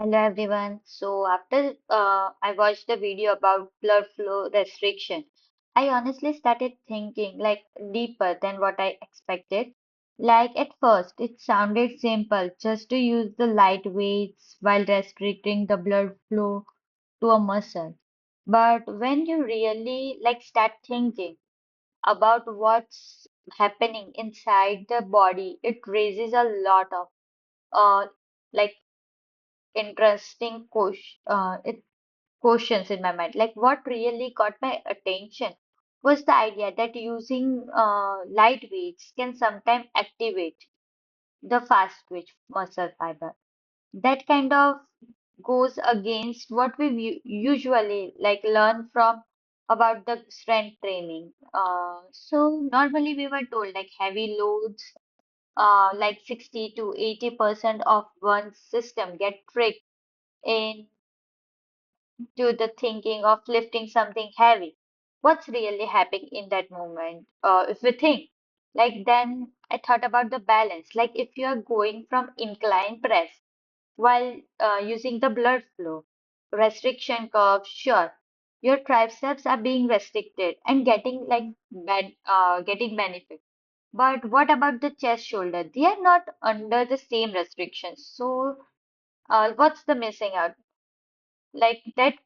Hello everyone. So after I watched the video about blood flow restriction, I honestly started thinking like deeper than what I expected. Like at first, it sounded simple, just to use the light weights while restricting the blood flow to a muscle. But when you really like start thinking about what's happening inside the body, it raises a lot of uh like interesting questions in my mind. Like what really caught my attention was the idea that using light weights can sometimes activate the fast twitch muscle fiber. That kind of goes against what we usually like learn from about the strength training. So normally we were told like heavy loads, like 60 to 80% of one's system get tricked in to the thinking of lifting something heavy. What's really happening in that moment? If we think, like then I thought about the balance. Like if you are going from incline press while using the blood flow restriction curve, sure, your triceps are being restricted and getting like getting benefit. But what about the chest shoulder? They are not under the same restrictions. So what's the missing out? Like that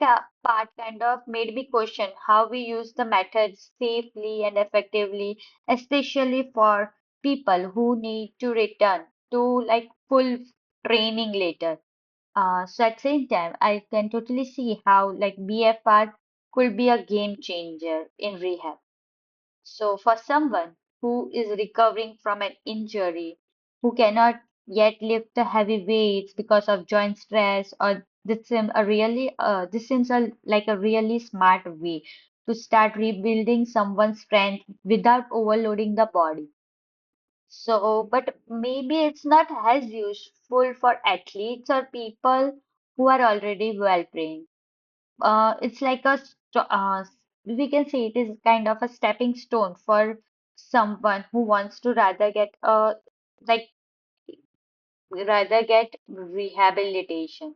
part kind of made me question how we use the methods safely and effectively, especially for people who need to return to like full training later. So at same time, I can totally see how like BFR could be a game changer in rehab. So, for someone who is recovering from an injury, who cannot yet lift the heavy weights because of joint stress, or this seems like a really smart way to start rebuilding someone's strength without overloading the body. So, but maybe it's not as useful for athletes or people who are already well trained. It's like we can say it is kind of a stepping stone for someone who wants to like rather get rehabilitation.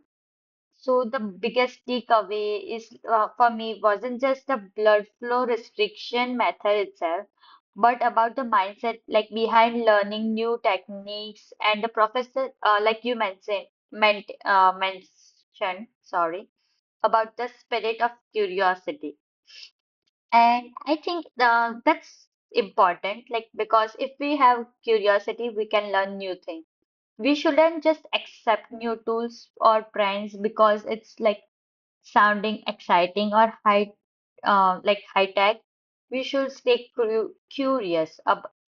So the biggest takeaway is for me wasn't just the blood flow restriction method itself, but about the mindset like behind learning new techniques and the professor like you mentioned, sorry, about the spirit of curiosity. And I think that's important, like because if we have curiosity, we can learn new things. We shouldn't just accept new tools or trends because it's like sounding exciting or high tech. We should stay curious,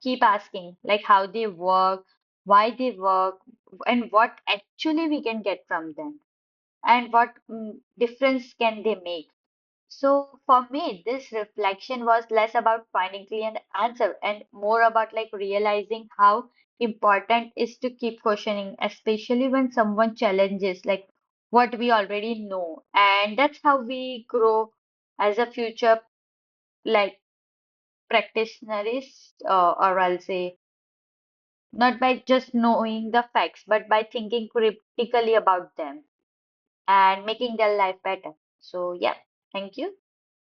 keep asking like how they work, why they work, and what actually we can get from them, and what difference can they make. So for me, this reflection was less about finding clear answer and more about like realizing how important is to keep questioning, especially when someone challenges like what we already know. And that's how we grow as a future like practitioners, or I'll say not by just knowing the facts, but by thinking critically about them and making their life better. So yeah, thank you.